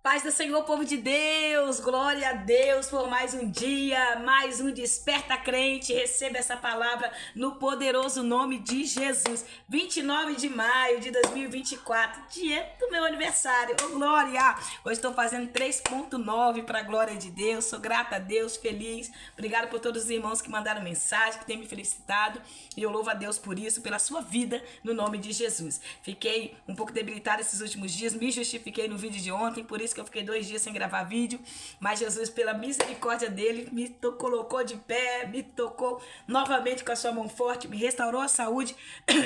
Paz do Senhor, povo de Deus, glória a Deus por mais um dia, mais um Desperta Crente. Receba essa palavra no poderoso nome de Jesus. 29 de maio de 2024, dia do meu aniversário. Ô, glória! Hoje estou fazendo 3.9 para a glória de Deus. Sou grata a Deus, feliz. Obrigado por todos os irmãos que mandaram mensagem, que têm me felicitado. E eu louvo a Deus por isso, pela sua vida, no nome de Jesus. Fiquei um pouco debilitada esses últimos dias, me justifiquei no vídeo de ontem, por isso que eu fiquei 2 dias sem gravar vídeo, mas Jesus, pela misericórdia dele, me colocou de pé, me tocou novamente com a sua mão forte, me restaurou a saúde,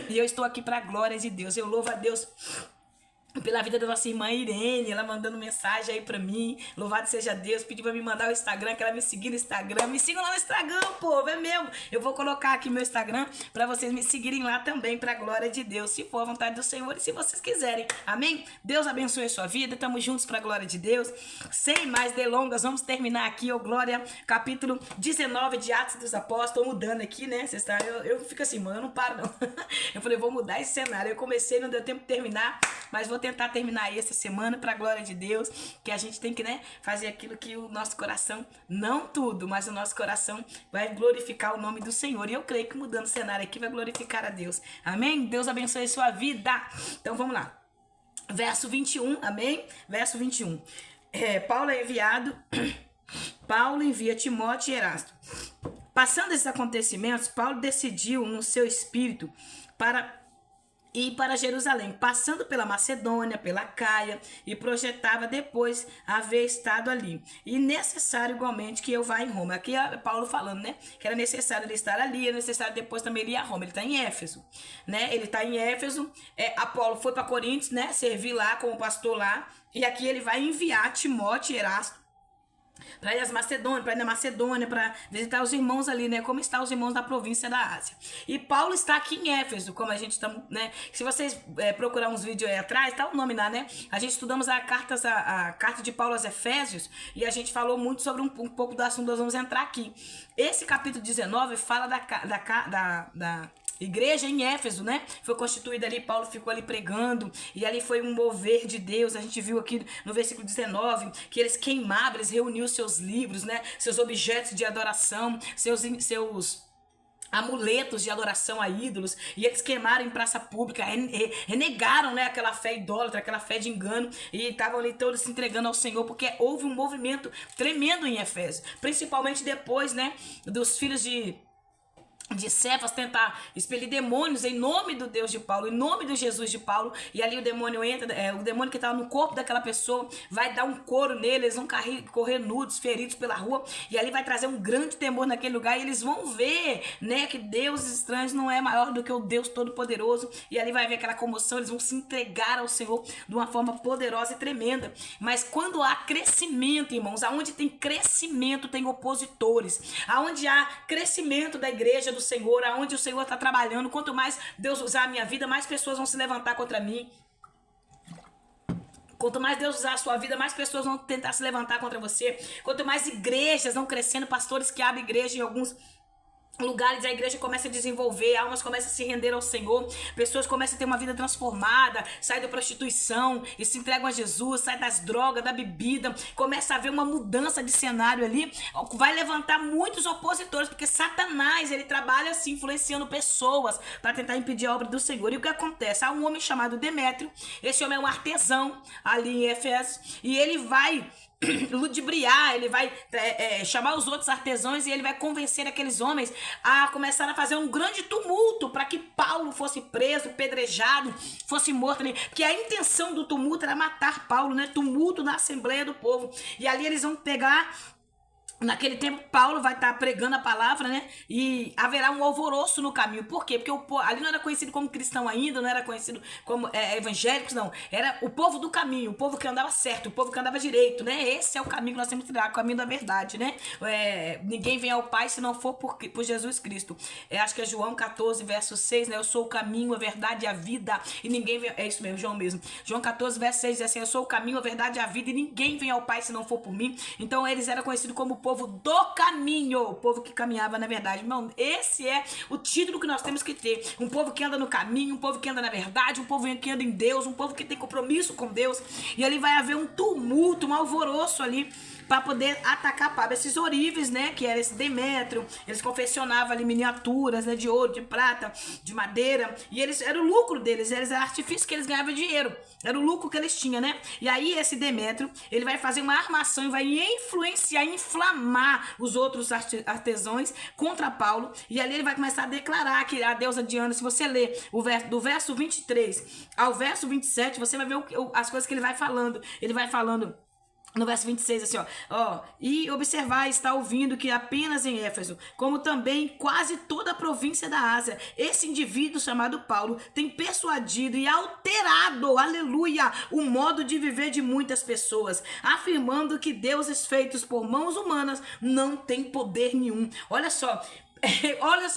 e eu estou aqui para a glória de Deus. Eu louvo a Deus pela vida da nossa irmã Irene, ela mandando mensagem aí pra mim, louvado seja Deus, pediu pra me mandar o Instagram, que ela me seguir no Instagram, me sigam lá no Instagram, povo, é mesmo, eu vou colocar aqui meu Instagram pra vocês me seguirem lá também, pra glória de Deus, se for a vontade do Senhor e se vocês quiserem, amém? Deus abençoe a sua vida, estamos juntos pra glória de Deus. Sem mais delongas, vamos terminar aqui, ô glória, capítulo 19 de Atos dos Apóstolos. Tô mudando aqui, né, vocês tá, eu fico assim, mano, eu não paro não, eu falei, vou mudar esse cenário, eu comecei, não deu tempo de terminar, mas vou tentar terminar aí essa semana para a glória de Deus, que a gente tem que, né, fazer aquilo que o nosso coração, não tudo, mas o nosso coração vai glorificar o nome do Senhor. E eu creio que mudando o cenário aqui vai glorificar a Deus. Amém? Deus abençoe a sua vida. Então vamos lá. Verso 21, amém? Verso 21. Paulo é enviado, Paulo envia Timóteo e Erasto. Passando esses acontecimentos, Paulo decidiu no seu espírito para ir para Jerusalém, passando pela Macedônia, pela Caia, e projetava depois haver estado ali. E necessário igualmente que eu vá em Roma. Aqui é Paulo falando, né? Que era necessário ele estar ali, é necessário depois também ele ir a Roma. Ele está em Éfeso, né? Ele está em Éfeso. Apolo foi para Coríntios, né? Servir lá como pastor lá. E aqui ele vai enviar Timóteo e Erasto para ir às Macedônia, para ir na Macedônia, para visitar os irmãos ali, né? Como estão os irmãos da província da Ásia. E Paulo está aqui em Éfeso, como a gente está, né? Se vocês procurar uns vídeos aí atrás, tá o nome lá, né? A gente estudamos a carta de Paulo aos Efésios e a gente falou muito sobre um pouco do assunto, nós vamos entrar aqui. Esse capítulo 19 fala da igreja em Éfeso, né? Foi constituída ali, Paulo ficou ali pregando, e ali foi um mover de Deus. A gente viu aqui no versículo 19, que eles queimavam, eles reuniam seus livros, né? Seus objetos de adoração, seus amuletos de adoração a ídolos, e eles queimaram em praça pública, renegaram, né, aquela fé idólatra, aquela fé de engano, e estavam ali todos se entregando ao Senhor, porque houve um movimento tremendo em Éfeso, principalmente depois, né, dos filhos de Cefas tentar expelir demônios em nome do Deus de Paulo, em nome do Jesus de Paulo, e ali o demônio entra, o demônio que estava no corpo daquela pessoa vai dar um couro nele, eles vão correr nudos, feridos pela rua, e ali vai trazer um grande temor naquele lugar, e eles vão ver, né, que Deus estranhos não é maior do que o Deus Todo-Poderoso, e ali vai ver aquela comoção, eles vão se entregar ao Senhor de uma forma poderosa e tremenda. Mas quando há crescimento, irmãos, aonde tem crescimento tem opositores, aonde há crescimento da igreja do Senhor, aonde o Senhor está trabalhando, quanto mais Deus usar a minha vida, mais pessoas vão se levantar contra mim. Quanto mais Deus usar a sua vida, mais pessoas vão tentar se levantar contra você. Quanto mais igrejas vão crescendo, pastores que abrem igreja em alguns lugares, a igreja começa a desenvolver, almas começam a se render ao Senhor, pessoas começam a ter uma vida transformada, saem da prostituição e se entregam a Jesus, saem das drogas, da bebida, começa a haver uma mudança de cenário ali, vai levantar muitos opositores, porque Satanás, ele trabalha assim, influenciando pessoas para tentar impedir a obra do Senhor. E o que acontece? Há um homem chamado Demétrio, esse homem é um artesão ali em Éfeso, e ele vai ludibriar, ele vai chamar os outros artesãos e ele vai convencer aqueles homens a começar a fazer um grande tumulto para que Paulo fosse preso, pedrejado, fosse morto ali, porque a intenção do tumulto era matar Paulo, né? Tumulto na Assembleia do Povo, e ali eles vão pegar. Naquele tempo, Paulo vai estar pregando a palavra, né? E haverá um alvoroço no caminho. Por quê? Porque ali não era conhecido como cristão ainda, não era conhecido como evangélicos, não. Era o povo do caminho, o povo que andava certo, o povo que andava direito, né? Esse é o caminho que nós temos que trilhar, o caminho da verdade, né? Ninguém vem ao Pai se não for por Jesus Cristo. Acho que é João 14, verso 6, né? Eu sou o caminho, a verdade e a vida, e ninguém vem... É isso mesmo, João mesmo. João 14, verso 6 diz assim, eu sou o caminho, a verdade e a vida, e ninguém vem ao Pai se não for por mim. Então, eles eram conhecidos como povo do caminho, o povo que caminhava na verdade. Irmão, esse é o título que nós temos que ter. Um povo que anda no caminho, um povo que anda na verdade, um povo que anda em Deus, um povo que tem compromisso com Deus. E ali vai haver um tumulto, um alvoroço ali, para poder atacar Pablo. Esses ourives, né, que era esse Demétrio, eles confeccionavam ali miniaturas, né, de ouro, de prata, de madeira, e eles, era o lucro deles, eles era artifício que eles ganhavam dinheiro, era o lucro que eles tinham, né, e aí esse Demétrio, ele vai fazer uma armação e vai influenciar, inflamar os outros artesãos contra Paulo, e ali ele vai começar a declarar que a deusa Diana, se você ler do verso 23 ao verso 27, você vai ver as coisas que ele vai falando no verso 26, assim, e observar, está ouvindo que apenas em Éfeso, como também em quase toda a província da Ásia, esse indivíduo chamado Paulo tem persuadido e alterado, aleluia, o modo de viver de muitas pessoas, afirmando que deuses feitos por mãos humanas não têm poder nenhum. Olha só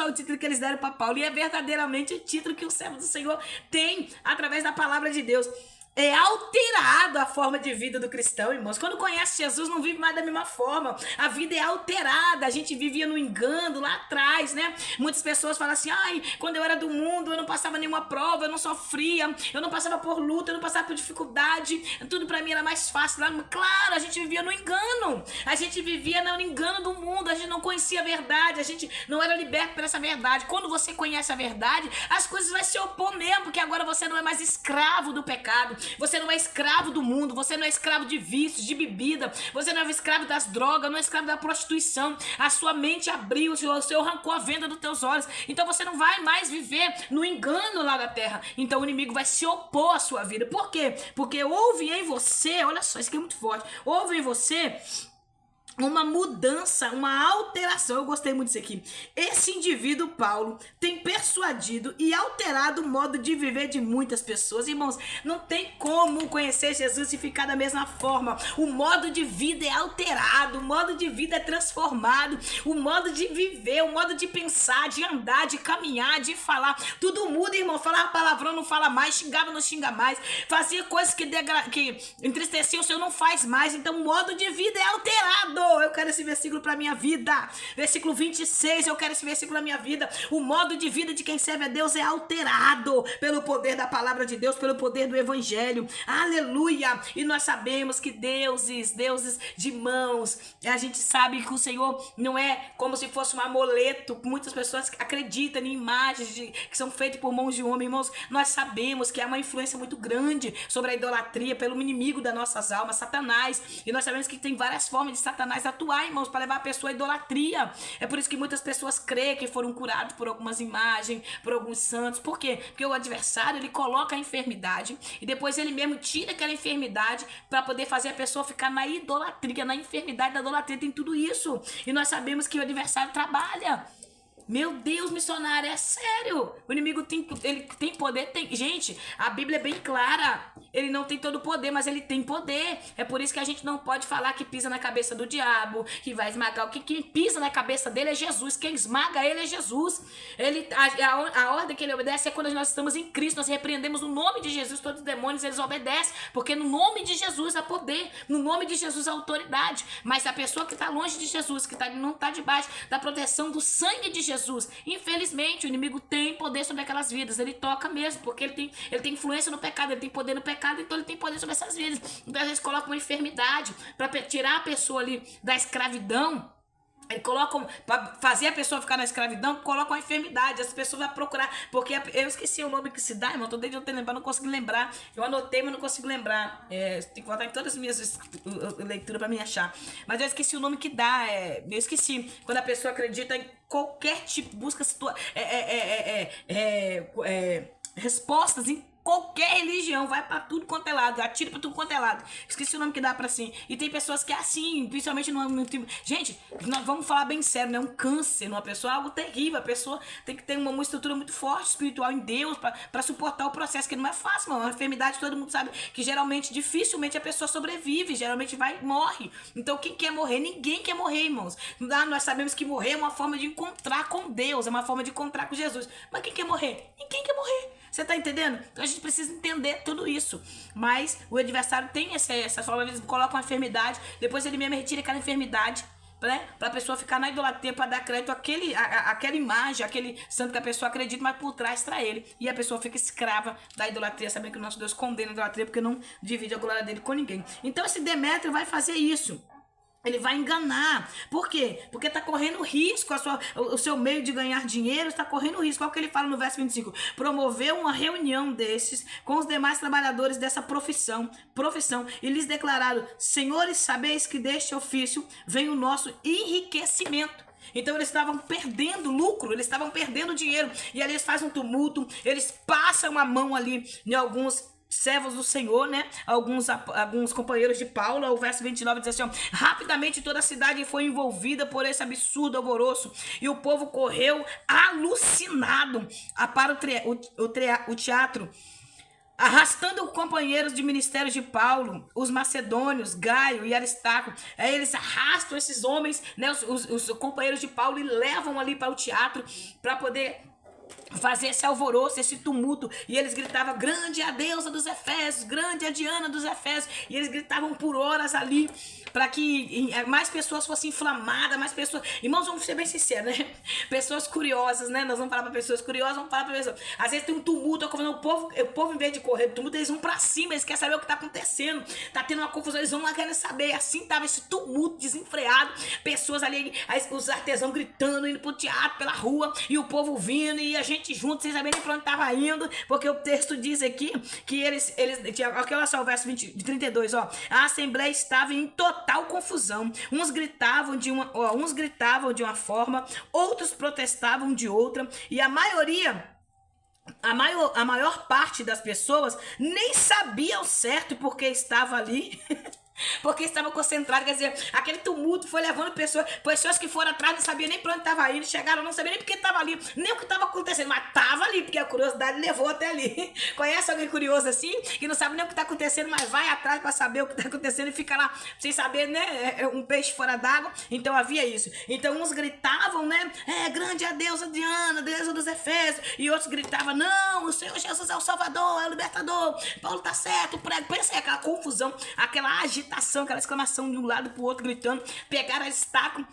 o título que eles deram para Paulo, e é verdadeiramente o título que o servo do Senhor tem através da palavra de Deus. É alterado a forma de vida do cristão, irmãos. Quando conhece Jesus, não vive mais da mesma forma. A vida é alterada. A gente vivia no engano lá atrás, né? Muitas pessoas falam assim, quando eu era do mundo, eu não passava nenhuma prova, eu não sofria, eu não passava por luta, eu não passava por dificuldade, tudo pra mim era mais fácil. Claro, a gente vivia no engano. A gente vivia no engano do mundo, a gente não conhecia a verdade, a gente não era liberto por essa verdade. Quando você conhece a verdade, as coisas vão se opor mesmo, porque agora você não é mais escravo do pecado. Você não é escravo do mundo, você não é escravo de vícios, de bebida, você não é escravo das drogas, não é escravo da prostituição. A sua mente abriu, o Senhor arrancou a venda dos teus olhos. Então você não vai mais viver no engano lá da terra. Então o inimigo vai se opor à sua vida. Por quê? Porque houve em você, olha só, isso aqui é muito forte, houve em você uma mudança, uma alteração. Eu gostei muito disso aqui. Esse indivíduo, Paulo, tem persuadido e alterado o modo de viver de muitas pessoas. Irmãos, não tem como conhecer Jesus e ficar da mesma forma. O modo de vida é alterado, o modo de vida é transformado, o modo de viver, o modo de pensar, de andar, de caminhar, de falar, tudo muda, irmão. Falava palavrão, não fala mais, xingava, não xinga mais, fazia coisas que entristeciam o Senhor, não faz mais. Então o modo de vida é alterado. Eu quero esse versículo para minha vida. Versículo 26, eu quero esse versículo na minha vida. O modo de vida de quem serve a Deus é alterado pelo poder da palavra de Deus, pelo poder do evangelho. Aleluia! E nós sabemos que deuses de mãos, a gente sabe que o Senhor não é como se fosse um amuleto. Muitas pessoas acreditam em imagens que são feitas por mãos de homem. Irmãos, nós sabemos que há uma influência muito grande sobre a idolatria pelo inimigo das nossas almas, Satanás. E nós sabemos que tem várias formas de Satanás atuar, irmãos, para levar a pessoa à idolatria. É por isso que muitas pessoas creem que foram curados por algumas imagens, por alguns santos. Por quê? Porque o adversário, ele coloca a enfermidade e depois ele mesmo tira aquela enfermidade para poder fazer a pessoa ficar na idolatria, na enfermidade da idolatria. Tem tudo isso. E nós sabemos que o adversário trabalha. Meu Deus, missionário, é sério. O inimigo ele tem poder? Tem. Gente, a Bíblia é bem clara. Ele não tem todo o poder, mas ele tem poder. É por isso que a gente não pode falar que pisa na cabeça do diabo, que vai esmagar. Quem pisa na cabeça dele é Jesus. Quem esmaga ele é Jesus. A ordem que ele obedece é quando nós estamos em Cristo. Nós repreendemos o nome de Jesus. Todos os demônios, eles obedecem. Porque no nome de Jesus há poder. No nome de Jesus há autoridade. Mas a pessoa que está longe de Jesus, que não está debaixo da proteção do sangue de Jesus, infelizmente o inimigo tem poder sobre aquelas vidas. Ele toca mesmo, porque ele tem influência no pecado, ele tem poder no pecado, então ele tem poder sobre essas vidas. Então às vezes coloca uma enfermidade para tirar a pessoa ali da escravidão. Ele coloca, para fazer a pessoa ficar na escravidão, coloca uma enfermidade. As pessoas vão procurar, porque eu esqueci o nome que se dá, irmão. Tô desde ontem lembrando, não consigo lembrar. Eu anotei, mas não consigo lembrar. Tem que voltar em todas as minhas leituras para me achar. Mas eu esqueci o nome que dá. Eu esqueci. Quando a pessoa acredita em qualquer tipo, busca respostas em qualquer religião, vai pra tudo quanto é lado, atira pra tudo quanto é lado. Esqueci o nome que dá pra assim. E tem pessoas que é assim, principalmente no tipo. Gente, nós vamos falar bem sério, né? Um câncer numa pessoa é algo terrível. A pessoa tem que ter uma estrutura muito forte, espiritual em Deus, pra suportar o processo, que não é fácil, mano. Uma enfermidade, todo mundo sabe que geralmente, dificilmente a pessoa sobrevive, geralmente morre. Então, quem quer morrer? Ninguém quer morrer, irmãos. Nós sabemos que morrer é uma forma de encontrar com Deus, é uma forma de encontrar com Jesus. Mas quem quer morrer? Ninguém quer morrer. Você tá entendendo? Então a gente precisa entender tudo isso. Mas o adversário tem essa forma, eles colocam uma enfermidade, depois ele mesmo retira aquela enfermidade né? Pra pessoa ficar na idolatria, pra dar crédito àquela imagem, aquele santo que a pessoa acredita, mas por trás trai ele. E a pessoa fica escrava da idolatria, sabendo que o nosso Deus condena a idolatria porque não divide a glória dele com ninguém. Então esse Demétrio vai fazer isso. Ele vai enganar. Por quê? Porque está correndo risco, o seu meio de ganhar dinheiro está correndo risco. Olha o que ele fala no verso 25. Promoveu uma reunião desses com os demais trabalhadores dessa profissão, e lhes declararam: senhores, sabeis que deste ofício vem o nosso enriquecimento. Então eles estavam perdendo lucro, eles estavam perdendo dinheiro. E ali eles fazem um tumulto, eles passam a mão ali em alguns servos do Senhor, né? Alguns companheiros de Paulo. O verso 29 diz assim, ó: rapidamente toda a cidade foi envolvida por esse absurdo alvoroço, e o povo correu alucinado para o teatro, arrastando companheiros de ministérios de Paulo, os macedônios, Gaio e Aristarco. Aí eles arrastam esses homens, né, os companheiros de Paulo, e levam ali para o teatro para poder fazer esse alvoroço, esse tumulto. E eles gritavam: grande é a deusa dos Efésios, grande é a Diana dos Efésios. E eles gritavam por horas ali, para que mais pessoas fossem inflamadas, mais pessoas... Irmãos, vamos ser bem sinceros, né? Pessoas curiosas, né? Nós vamos falar para pessoas curiosas, vamos falar para pessoas... Às vezes tem um tumulto, o povo em vez de correr do tumulto, eles vão para cima, eles querem saber o que está acontecendo. Tá tendo uma confusão, eles vão lá querendo saber. Assim tava esse tumulto desenfreado, pessoas ali, os artesãos gritando, indo pro teatro, pela rua, e o povo vindo, e a gente junto, sem saber nem pra onde tava indo, porque o texto diz aqui que eles olha só o verso 32, ó: a assembleia estava em total confusão. Uns gritavam de uma forma, outros protestavam de outra, e a maior parte das pessoas nem sabia ao certo porque estava ali. Porque estava concentrado, quer dizer, aquele tumulto foi levando pessoas que foram atrás, não sabiam nem para onde estava indo, chegaram, não sabiam nem porque estava ali, nem o que estava acontecendo, mas estava ali, porque a curiosidade levou até ali. Conhece alguém curioso assim, que não sabe nem o que está acontecendo, mas vai atrás para saber o que está acontecendo e fica lá sem saber, né, um peixe fora d'água? Então havia isso. Então uns gritavam, né, grande é a deusa Diana, deusa dos Efésios, e outros gritavam: não, o Senhor Jesus é o Salvador, é o Libertador, Paulo tá certo, prego. Pensa aí, aquela confusão, aquela agitação, aquela exclamação de um lado pro outro, gritando. Pegaram Aristarco,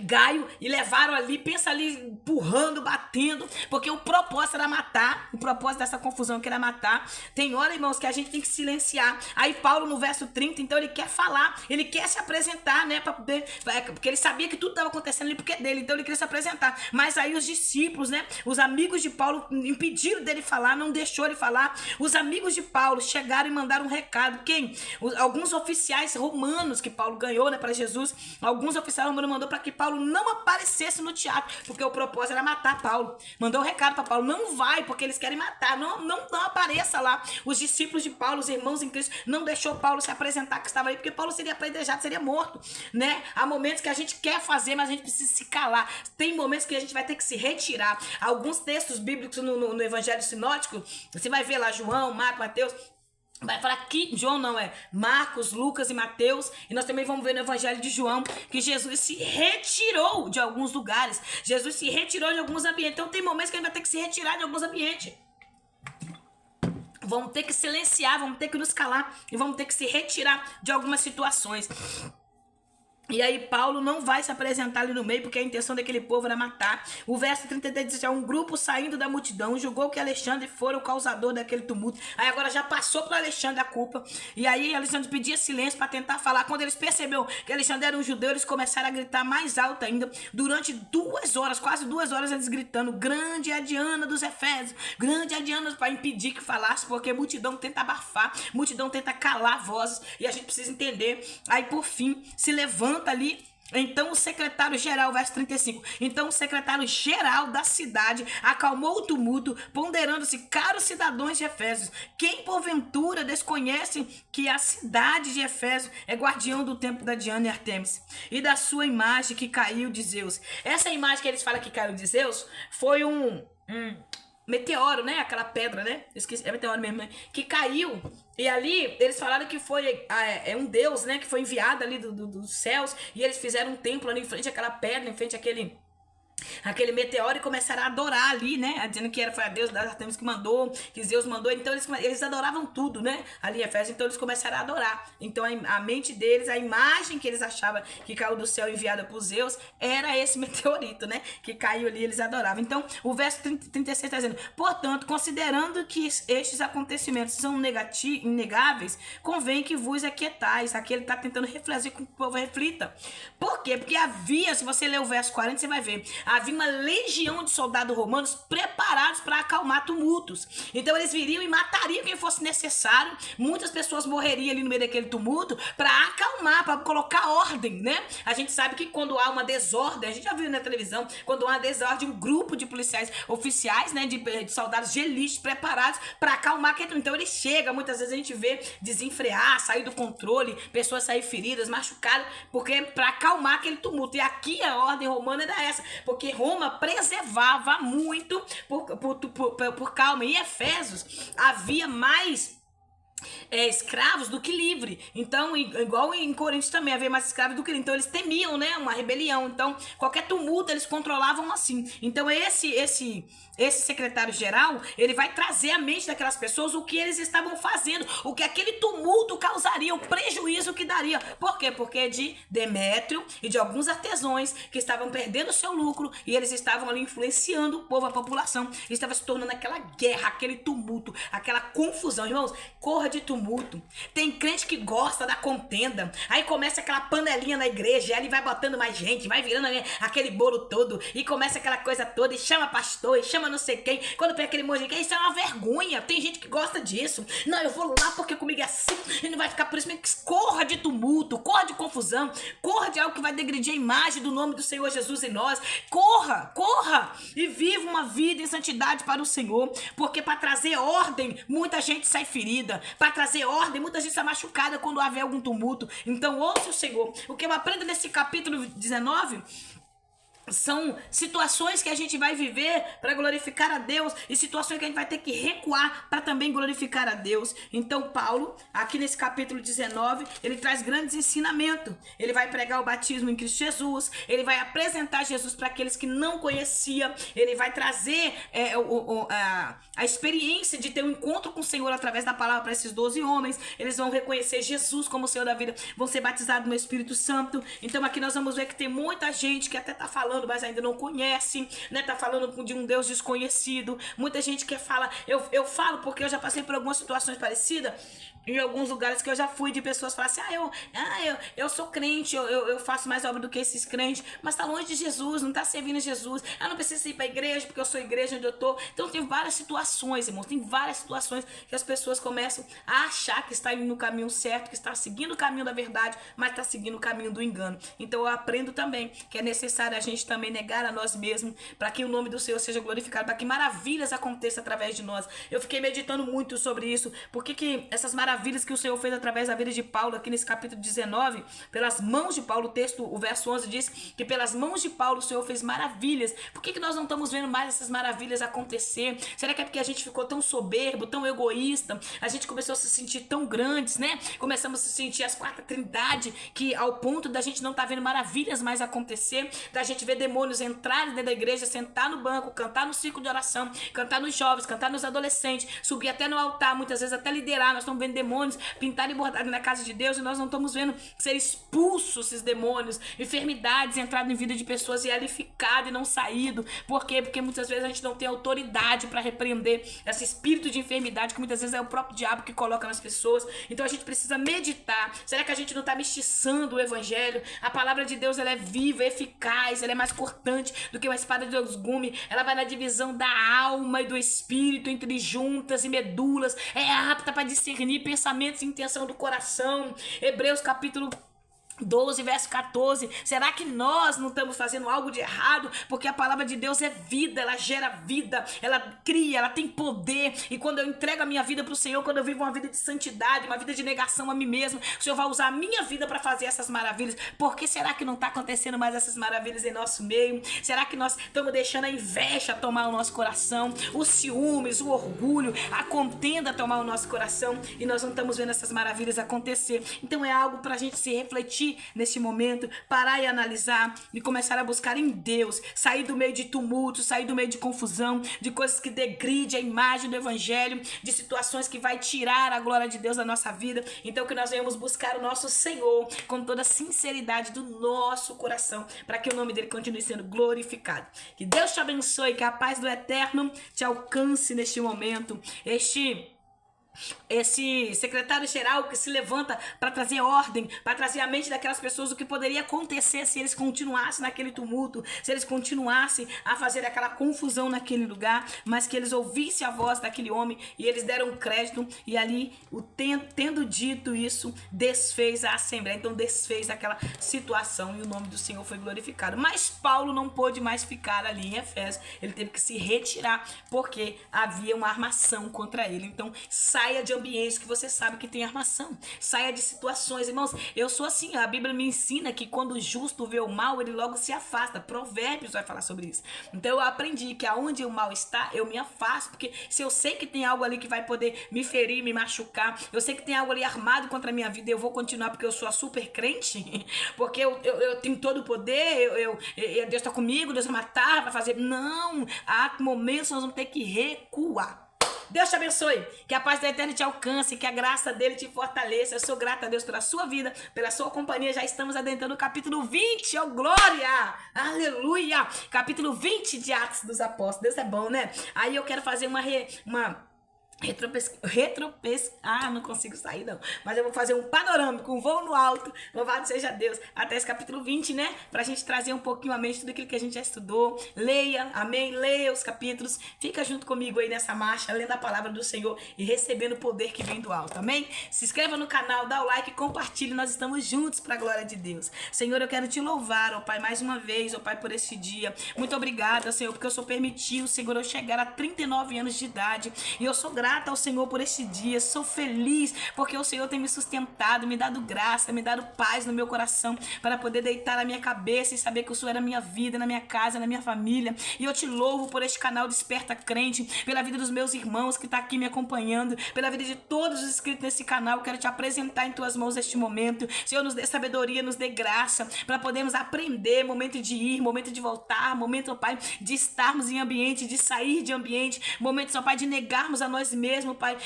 Gaio, e levaram ali, pensa ali, empurrando, batendo, porque o propósito era matar. O propósito dessa confusão que era matar. Tem hora, irmãos, que a gente tem que silenciar. Aí Paulo no verso 30, então ele quer falar, ele quer se apresentar, né, porque ele sabia que tudo estava acontecendo ali porque é dele, então ele queria se apresentar. Mas aí os discípulos, né, os amigos de Paulo impediram dele falar, não deixou ele falar. Os amigos de Paulo chegaram e mandaram um recado. Quem? Alguns oficiais romanos que Paulo ganhou, né, para Jesus. Alguns oficiais romanos mandou para que Paulo não aparecesse no teatro, porque o propósito era matar Paulo. Mandou um recado para Paulo: não vai, porque eles querem matar, não apareça lá. Os discípulos de Paulo, os irmãos em Cristo, não deixou Paulo se apresentar que estava ali, porque Paulo seria apedrejado, seria morto, né? Há momentos que a gente quer fazer, mas a gente precisa se calar. Tem momentos que a gente vai ter que se retirar. Alguns textos bíblicos no Evangelho Sinótico, você vai ver lá João, Marcos, Mateus, vai falar que João não é Marcos, Lucas e Mateus. E nós também vamos ver no Evangelho de João que Jesus se retirou de alguns lugares. Jesus se retirou de alguns ambientes. Então tem momentos que a gente vai ter que se retirar de alguns ambientes. Vamos ter que silenciar, vamos ter que nos calar e vamos ter que se retirar de algumas situações. E aí Paulo não vai se apresentar ali no meio, porque a intenção daquele povo era matar. O verso 33 diz assim: um grupo saindo da multidão julgou que Alexandre fora o causador daquele tumulto. Aí agora já passou para Alexandre a culpa. E aí Alexandre pedia silêncio para tentar falar. Quando eles perceberam que Alexandre era um judeu, eles começaram a gritar mais alto ainda. Durante 2 horas, quase 2 horas, eles gritando: grande é a Diana dos Efésios, grande é a Diana, para impedir que falasse, porque a multidão tenta abafar, a multidão tenta calar vozes, e a gente precisa entender. Aí por fim se levanta ali. Então o secretário-geral, verso 35, então o secretário-geral da cidade acalmou o tumulto, ponderando-se: caros cidadãos de Efésios, quem porventura desconhece que a cidade de Efésio é guardião do templo da Diana e Artemis e da sua imagem que caiu de Zeus? Essa imagem que eles falam que caiu de Zeus foi um meteoro, né? Aquela pedra, né? Esqueci, é meteoro mesmo, né? Que caiu. E ali, eles falaram que foi um deus, né? Que foi enviado ali dos céus. E eles fizeram um templo ali em frente àquela pedra, em frente àquele aquele meteoro e começaram a adorar ali, né? Dizendo que foi a Deus das Artemis que mandou, que Zeus mandou. Então eles adoravam tudo, né? Ali em Éfeso. Então eles começaram a adorar. Então a mente deles, a imagem que eles achavam que caiu do céu enviada por Zeus, era esse meteorito, né? Que caiu ali, eles adoravam. Então o verso 36 está dizendo: portanto, considerando que estes acontecimentos são inegáveis, convém que vos aquietais. Aqui ele está tentando refletir com que o povo reflita. Por quê? Porque havia, se você ler o verso 40, você vai ver, havia uma legião de soldados romanos preparados para acalmar tumultos. Então eles viriam e matariam quem fosse necessário. Muitas pessoas morreriam ali no meio daquele tumulto para acalmar, para colocar ordem, né? A gente sabe que quando há uma desordem, a gente já viu na televisão, quando há uma desordem, um grupo de policiais oficiais, né, de soldados de elite preparados para acalmar aquele tumulto. Então ele chega, muitas vezes a gente vê desenfrear, sair do controle, pessoas sair feridas, machucadas, porque para acalmar aquele tumulto. E aqui a ordem romana era essa, porque Roma preservava muito por calma. Em Efésios havia mais escravos do que livre. Então, igual em Coríntios também havia mais escravos do que livre. Então eles temiam, né, uma rebelião. Então qualquer tumulto eles controlavam assim. Então esse secretário-geral, ele vai trazer à mente daquelas pessoas o que eles estavam fazendo, o que aquele tumulto causaria, o prejuízo que daria. Por quê? Porque é de Demétrio e de alguns artesãos que estavam perdendo o seu lucro e eles estavam ali influenciando o povo, a população. E estava se tornando aquela guerra, aquele tumulto, aquela confusão. Irmãos, corra de tumulto. Tem crente que gosta da contenda. Aí começa aquela panelinha na igreja, aí ele vai botando mais gente, vai virando aquele bolo todo e começa aquela coisa toda e chama pastor, e chama não sei quem. Quando pega aquele monte de quem, isso é uma vergonha. Tem gente que gosta disso. Não, eu vou lá porque comigo é assim e não vai ficar por isso mesmo. Corra de tumulto, corra de confusão, corra de algo que vai degredir a imagem do nome do Senhor Jesus em nós. Corra e viva uma vida em santidade para o Senhor, porque para trazer ordem, muita gente sai ferida. Para trazer ordem, muita gente está machucada quando haver algum tumulto. Então ouça o Senhor. O que eu aprendo nesse capítulo 19 são situações que a gente vai viver para glorificar a Deus e situações que a gente vai ter que recuar para também glorificar a Deus. Então Paulo, aqui nesse capítulo 19, ele traz grandes ensinamentos. Ele vai pregar o batismo em Cristo Jesus, ele vai apresentar Jesus para aqueles que não conheciam, ele vai trazer a experiência de ter um encontro com o Senhor através da palavra para esses 12 homens. Eles vão reconhecer Jesus como o Senhor da vida, vão ser batizados no Espírito Santo. Então aqui nós vamos ver que tem muita gente que até está falando, mas ainda não conhece, né? Tá falando de um Deus desconhecido. Muita gente que fala, eu falo porque eu já passei por algumas situações parecidas em alguns lugares que eu já fui, de pessoas falar assim, eu sou crente, eu faço mais obra do que esses crentes, mas tá longe de Jesus, não tá servindo Jesus, eu não preciso ir pra igreja, porque eu sou igreja onde eu tô. Então tem várias situações, irmãos, tem várias situações que as pessoas começam a achar que está indo no caminho certo, que está seguindo o caminho da verdade, mas está seguindo o caminho do engano. Então eu aprendo também que é necessário a gente também negar a nós mesmos, para que o nome do Senhor seja glorificado, para que maravilhas aconteçam através de nós. Eu fiquei meditando muito sobre isso, porque que essas maravilhas que o Senhor fez através da vida de Paulo, aqui nesse capítulo 19, pelas mãos de Paulo, o verso 11 diz que pelas mãos de Paulo o Senhor fez maravilhas. Por que nós não estamos vendo mais essas maravilhas acontecer? Será que é porque a gente ficou tão soberbo, tão egoísta? A gente começou a se sentir tão grandes, né? Começamos a se sentir as quarta trindade, que ao ponto da gente não estar vendo maravilhas mais acontecer, da gente ver demônios entrarem dentro da igreja, sentar no banco, cantar no círculo de oração, cantar nos jovens, cantar nos adolescentes, subir até no altar, muitas vezes até liderar. Nós estamos vendo demônios pintar e bordar na casa de Deus e nós não estamos vendo ser expulsos esses demônios, enfermidades entrado em vida de pessoas e ali ficado e não saído. Por quê? Porque muitas vezes a gente não tem autoridade para repreender esse espírito de enfermidade que muitas vezes é o próprio diabo que coloca nas pessoas. Então a gente precisa meditar. Será que a gente não está mestiçando o evangelho? A palavra de Deus, ela é viva, eficaz, ela é mais cortante do que uma espada de dois gumes. Ela vai na divisão da alma e do espírito, entre juntas e medulas, é apta para discernir pensamentos e intenção do coração. Hebreus capítulo 12, verso 14. Será que nós não estamos fazendo algo de errado? Porque a palavra de Deus é vida, ela gera vida, ela cria, ela tem poder. E quando eu entrego a minha vida para o Senhor, quando eu vivo uma vida de santidade, uma vida de negação a mim mesmo, o Senhor vai usar a minha vida para fazer essas maravilhas. Por que será que não está acontecendo mais essas maravilhas em nosso meio? Será que nós estamos deixando a inveja tomar o nosso coração, os ciúmes, o orgulho, a contenda tomar o nosso coração, e nós não estamos vendo essas maravilhas acontecer? Então é algo para a gente se refletir refletir neste momento, parar e analisar e começar a buscar em Deus, sair do meio de tumulto, sair do meio de confusão, de coisas que degridem a imagem do evangelho, de situações que vai tirar a glória de Deus da nossa vida. Então que nós venhamos buscar o nosso Senhor com toda a sinceridade do nosso coração, para que o nome dele continue sendo glorificado. Que Deus te abençoe, que a paz do Eterno te alcance neste momento. Esse secretário-geral que se levanta para trazer ordem, para trazer à mente daquelas pessoas o que poderia acontecer se eles continuassem naquele tumulto, se eles continuassem a fazer aquela confusão naquele lugar, mas que eles ouvissem a voz daquele homem e eles deram crédito, e ali, tendo dito isso, desfez a assembleia. Então desfez aquela situação e o nome do Senhor foi glorificado. Mas Paulo não pôde mais ficar ali em Efésio, ele teve que se retirar porque havia uma armação contra ele. Então saia de ambientes que você sabe que tem armação. Saia de situações. Irmãos, eu sou assim. A Bíblia me ensina que quando o justo vê o mal, ele logo se afasta. Provérbios vai falar sobre isso. Então eu aprendi que aonde o mal está, eu me afasto. Porque se eu sei que tem algo ali que vai poder me ferir, me machucar, eu sei que tem algo ali armado contra a minha vida, eu vou continuar porque eu sou a super crente, porque eu tenho todo o poder, Deus está comigo, Deus vai matar, vai fazer. Não, há momentos que nós vamos ter que recuar. Deus te abençoe, que a paz do Eterno te alcance, que a graça dele te fortaleça. Eu sou grata a Deus pela sua vida, pela sua companhia. Já estamos adentrando o capítulo 20, oh glória, aleluia, capítulo 20 de Atos dos Apóstolos. Deus é bom, né? Aí eu quero fazer não consigo sair não, mas eu vou fazer um panorâmico, um voo no alto, louvado seja Deus, até esse capítulo 20, né, pra gente trazer um pouquinho à mente tudo aquilo que a gente já estudou. Leia, amém, leia os capítulos, fica junto comigo aí nessa marcha, lendo a palavra do Senhor e recebendo o poder que vem do alto, amém? Se inscreva no canal, dá o like, compartilhe, nós estamos juntos pra glória de Deus. Senhor, eu quero te louvar, ó Pai, mais uma vez, ó Pai, por este dia. Muito obrigada, Senhor, porque eu sou permitido, Senhor, eu chegar a 39 anos de idade, e eu sou grata ao Senhor por este dia, sou feliz porque o Senhor tem me sustentado, me dado graça, me dado paz no meu coração para poder deitar na minha cabeça e saber que o Senhor é na minha vida, na minha casa, na minha família. E eu te louvo por este canal Desperta Crente, pela vida dos meus irmãos que está aqui me acompanhando, pela vida de todos os inscritos nesse canal. Eu quero te apresentar em tuas mãos neste momento. Senhor, nos dê sabedoria, nos dê graça para podermos aprender, momento de ir, momento de voltar, momento, ó Pai, de estarmos em ambiente, de sair de ambiente, momentos, ó Pai, de negarmos a nós mesmos, Pai.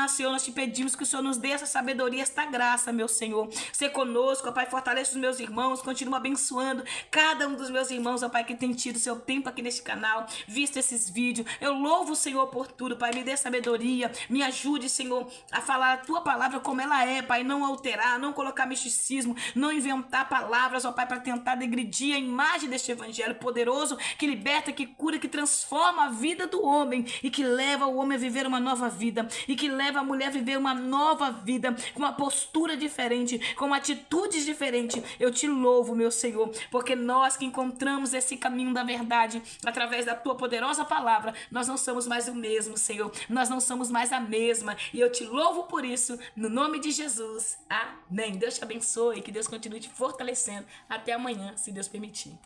Senhor, nós te pedimos que o Senhor nos dê essa sabedoria, esta graça, meu Senhor. Ser conosco, ó Pai, fortaleça os meus irmãos, continua abençoando cada um dos meus irmãos, ó Pai, que tem tido seu tempo aqui neste canal, visto esses vídeos. Eu louvo o Senhor por tudo, Pai, me dê sabedoria, me ajude, Senhor, a falar a tua palavra como ela é, Pai, não alterar, não colocar misticismo, não inventar palavras, ó Pai, para tentar degredir a imagem deste evangelho poderoso, que liberta, que cura, que transforma a vida do homem e que leva o homem a viver uma nova vida, e que leva a mulher a viver uma nova vida, com uma postura diferente, com atitudes diferentes. Eu te louvo, meu Senhor, porque nós que encontramos esse caminho da verdade, através da tua poderosa palavra, nós não somos mais o mesmo, Senhor, nós não somos mais a mesma, e eu te louvo por isso, no nome de Jesus, amém. Deus te abençoe, que Deus continue te fortalecendo, até amanhã, se Deus permitir.